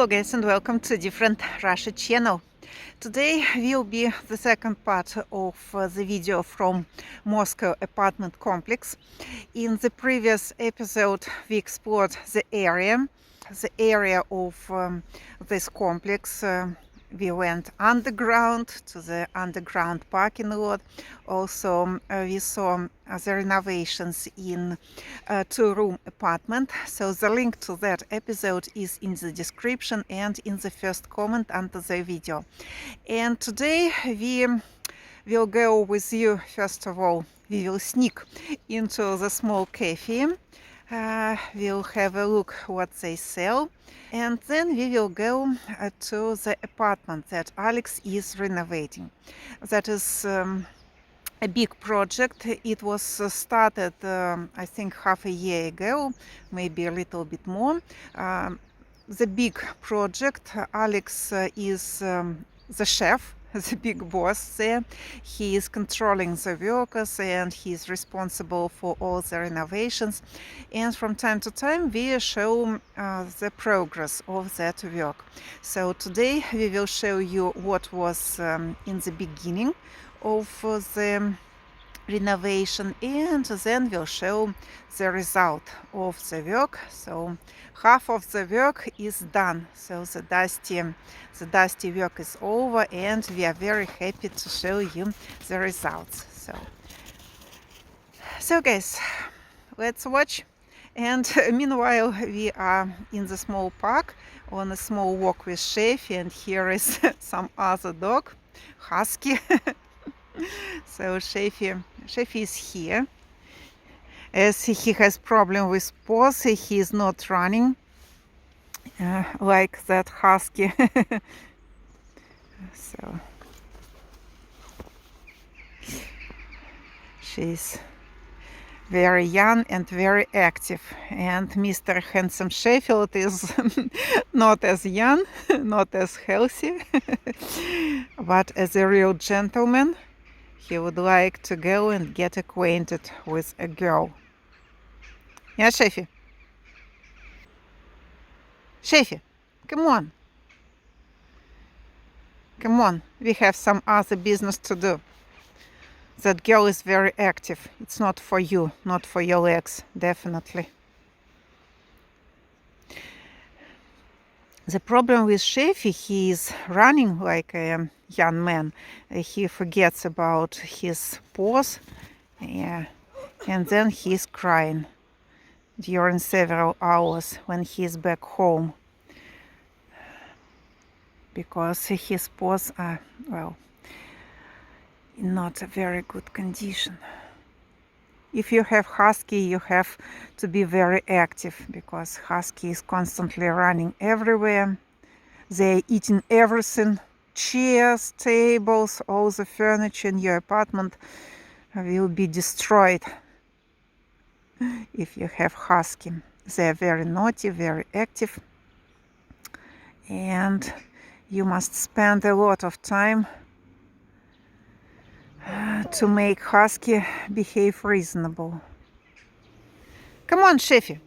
Hello guys and welcome to Different Russia channel. Today will be the second part of the video from Moscow apartment complex. In the previous episode we explored the area of this complex. We went underground to the underground parking lot. Also, we saw the renovations in a two-room apartment. So the link to that episode is in the description and in the first comment under the video. And today we will go with you. First of all, we will sneak into the small cafe. We'll have a look what they sell, and then we will go to the apartment that Alex is renovating. That is a big project. It was started I think half a year ago, maybe a little bit more. The big project. Alex is the chef, the big boss there. He is controlling the workers and he is responsible for all the renovations. And from time to time we show the progress of that work. So today we will show you what was in the beginning of the renovation, and then we'll show the result of the work. So half of the work is done, so the dusty work is over, and we are very happy to show you the results. So guys, let's watch. And meanwhile we are in the small park on a small walk with Shafi, and here is some other dog, Husky. So Shafi is here. As he has problem with paws, he is not running like that Husky. So she's very young and very active, and Mr. Handsome Sheffield is not as young, not as healthy, but as a real gentleman. He would like to go and get acquainted with a girl. Yeah, Shafi? Shafi, come on. Come on, we have some other business to do. That girl is very active. It's not for you, not for your legs, definitely. The problem with Shafi, he is running like a young man. He forgets about his paws, yeah, and then he's crying during several hours when he's back home, because his paws are, well, in not a very good condition. If you have Husky, you have to be very active, because Husky is constantly running everywhere. They're eating everything. Chairs, tables, all the furniture in your apartment will be destroyed if you have Husky. They're very naughty, very active, and you must spend a lot of time to make Husky behave reasonable. Come on, Shafi.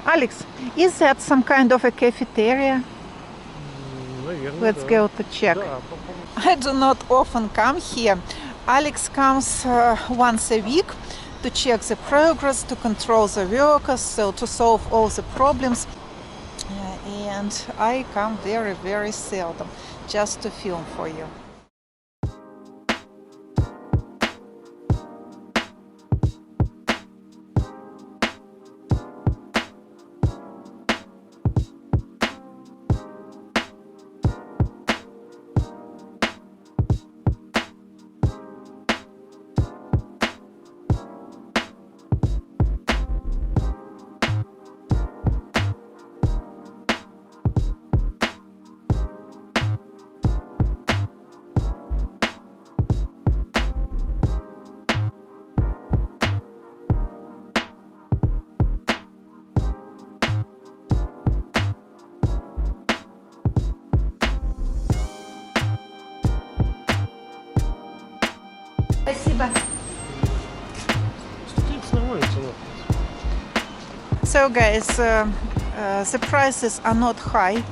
Alex, is that some kind of a cafeteria? Let's go to check. I do not often come here. Alex comes once a week to check the progress, to control the workers, so to solve all the problems. And I come very, very seldom, just to film for you. Спасибо. So guys, the prices are not high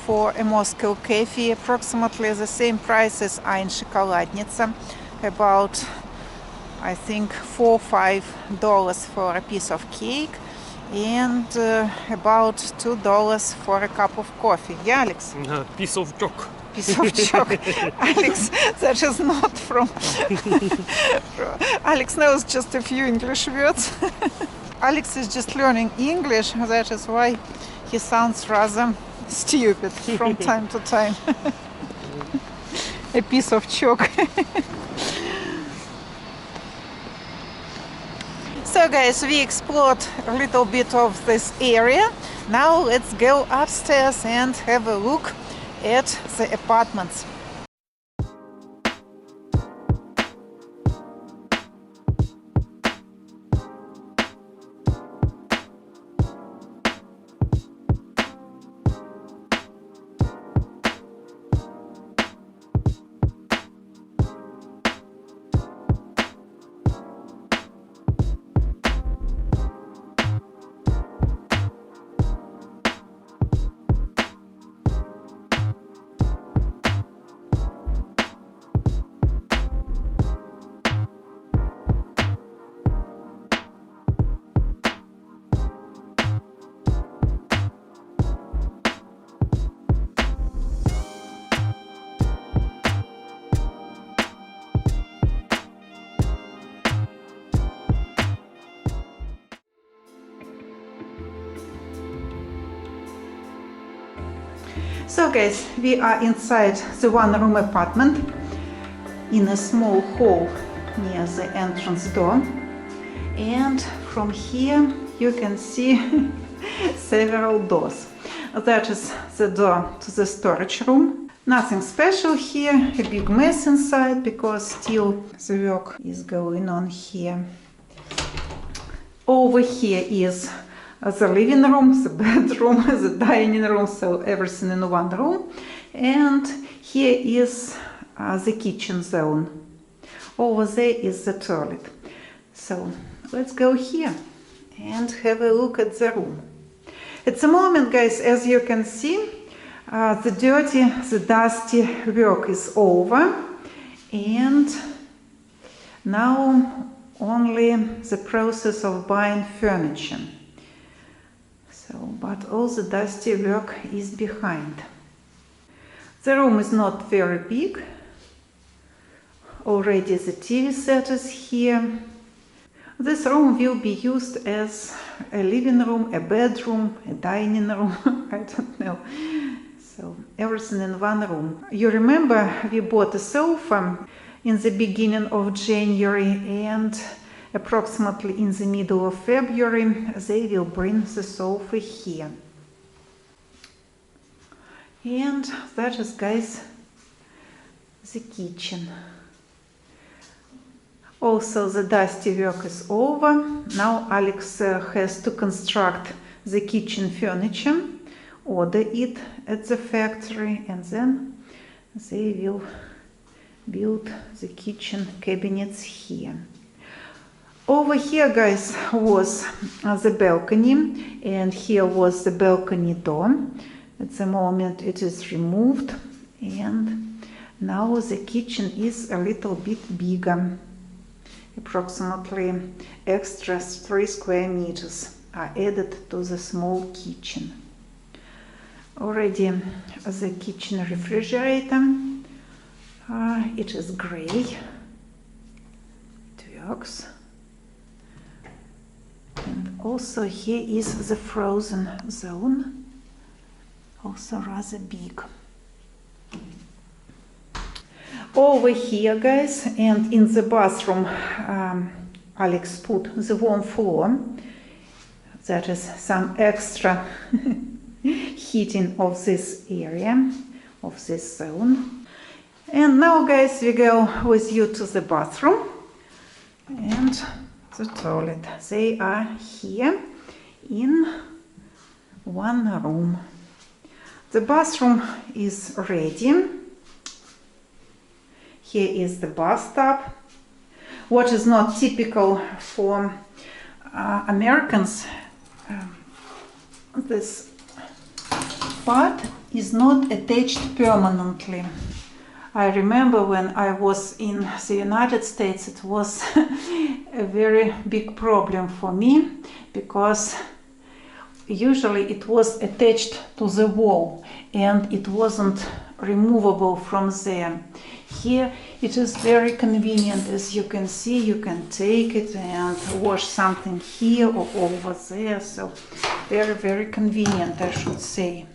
for a Moscow cafe. Approximately the same prices are in Shokoladnitsa, about I think $4-5 for a piece of cake, and about $2 for a cup of coffee. Yeah, Alex? Piece of chalk. Piece of chalk. Alex, that is not from... Alex knows just a few English words. Alex is just learning English, that is why he sounds rather stupid from time to time. A piece of chalk. So guys, we explored a little bit of this area. Now let's go upstairs and have a look at the apartments. So guys, we are inside the one-room apartment in a small hall near the entrance door, and from here you can see several doors. That is the door to the storage room. Nothing special here, a big mess inside because still the work is going on here. Over here is the living room, the bedroom, the dining room, so everything in one room. And here is the kitchen zone. Over there is the toilet. So let's go here and have a look at the room. At the moment, guys, as you can see, the dirty, the dusty work is over, and now only the process of buying furniture. But all the dusty work is behind. The room is not very big. Already the TV set is here. This room will be used as a living room, a bedroom, a dining room, I don't know. So everything in one room. You remember we bought a sofa in the beginning of January, and approximately in the middle of February, they will bring the sofa here. And that is, guys, the kitchen. Also, the dusty work is over. Now Alex has to construct the kitchen furniture, order it at the factory, and then they will build the kitchen cabinets here. Over here, guys, was the balcony, and here was the balcony door. At the moment it is removed, and now the kitchen is a little bit bigger. Approximately extra 3 square meters are added to the small kitchen. Already the kitchen refrigerator, it is gray, it works. And also here is the frozen zone, also rather big. Over here, guys, and in the bathroom, Alex put the warm floor. That is some extra heating of this area, of this zone. And now, guys, we go with you to the bathroom and the toilet. They are here in one room. The bathroom is ready. Here is the bathtub. what is not typical for Americans, this part is not attached permanently. I remember when I was in the United States, it was a very big problem for me, because usually it was attached to the wall and it wasn't removable from there. Here it is very convenient. As you can see, you can take it and wash something here or over there, so very, very convenient, I should say.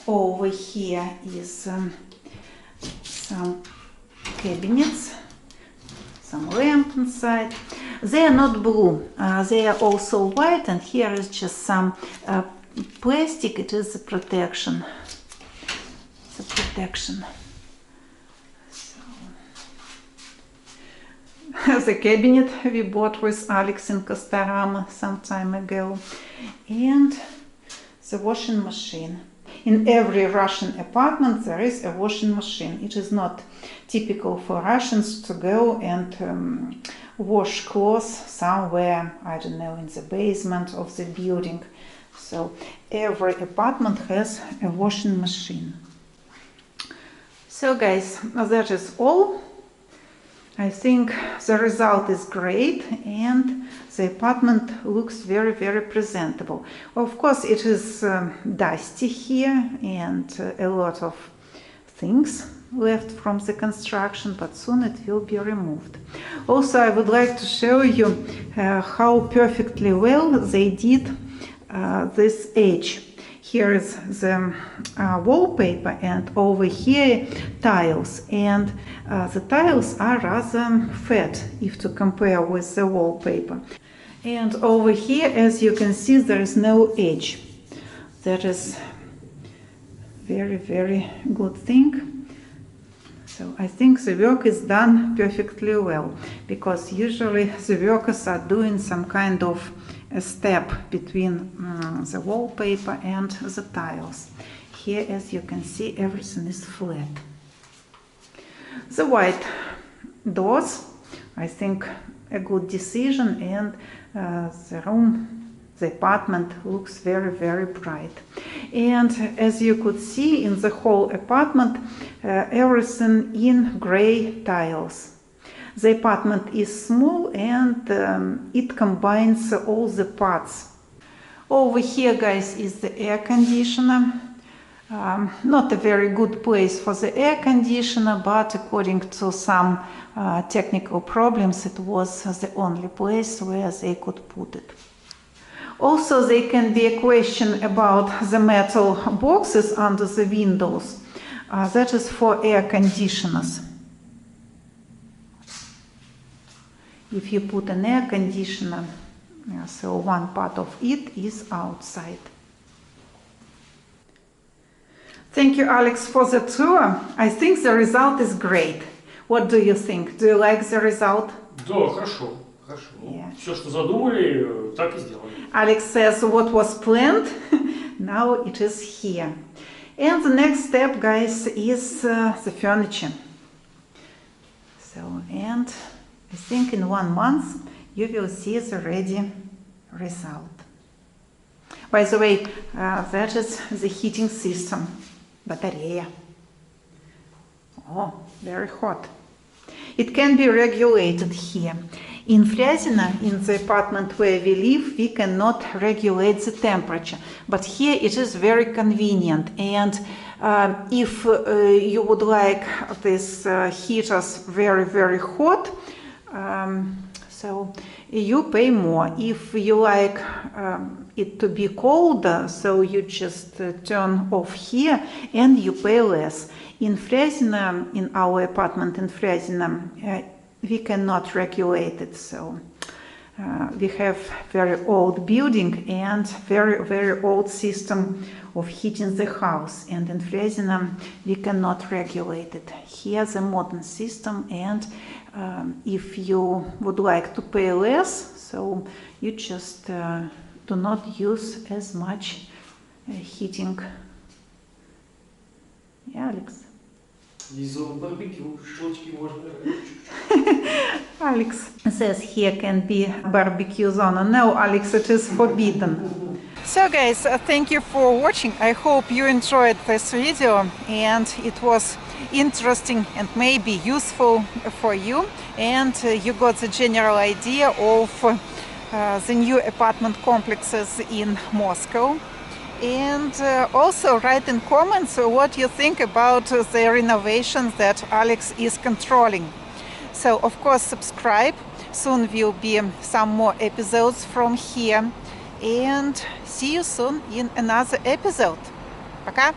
Over here is some cabinets, some lamp inside. They are not blue, they are also white, and here is just some plastic. It is the protection. The protection. So, the cabinet we bought with Alex in Castorama some time ago, and the washing machine. In every Russian apartment there is a washing machine. It is not typical for Russians to go and wash clothes somewhere, I don't know, in the basement of the building. So every apartment has a washing machine. So guys, that is all. I think the result is great and the apartment looks very, very presentable. Of course, it is dusty here and a lot of things left from the construction, but soon it will be removed. Also, I would like to show you how perfectly well they did this edge. Here is the wallpaper, and over here tiles, and the tiles are rather fat if to compare with the wallpaper. And over here, as you can see, there is no edge. That is very, very good thing. So I think the work is done perfectly well, because usually the workers are doing some kind of a step between the wallpaper and the tiles. Here, as you can see, everything is flat. The white doors, I think a good decision, and the apartment looks very, very bright. And as you could see in the whole apartment, everything in gray tiles. The apartment is small and it combines all the parts. Over here, guys, is the air conditioner. Not a very good place for the air conditioner, but according to some technical problems, it was the only place where they could put it. Also, there can be a question about the metal boxes under the windows. That is for air conditioners. If you put an air conditioner, so one part of it is outside. Thank you, Alex, for the tour. I think the result is great. What do you think? Do you like the result? Да, хорошо, хорошо. Yeah. Все, что задумали, так и сделали. Alex says what was planned, now it is here. And the next step, guys, is the furniture. So, and I think in 1 month you will see the ready result. By the way, that is the heating system, батарея. Oh, very hot. It can be regulated here. In Fryazino, in the apartment where we live, we cannot regulate the temperature, but here it is very convenient. And if you would like this heaters very, very hot, so you pay more. If you like it to be colder, so you just turn off here and you pay less. In Fryazino, in our apartment in Fryazino, we cannot regulate it. So we have very old building and very, very old system of heating the house. And in Fryazino, we cannot regulate it. Here's a modern system, and if you would like to pay less, so you just do not use as much heating. Yeah, Alex? Снизу барбекю, шашлычки можно. Alex says here can be barbecue zone. No, Alex, it is forbidden. So guys, thank you for watching. I hope you enjoyed this video and it was interesting and maybe useful for you, and you got the general idea of the new apartment complexes in Moscow. And also write in comments what you think about the renovations that Alex is controlling. So of course subscribe, soon will be some more episodes from here, and see you soon in another episode. Пока!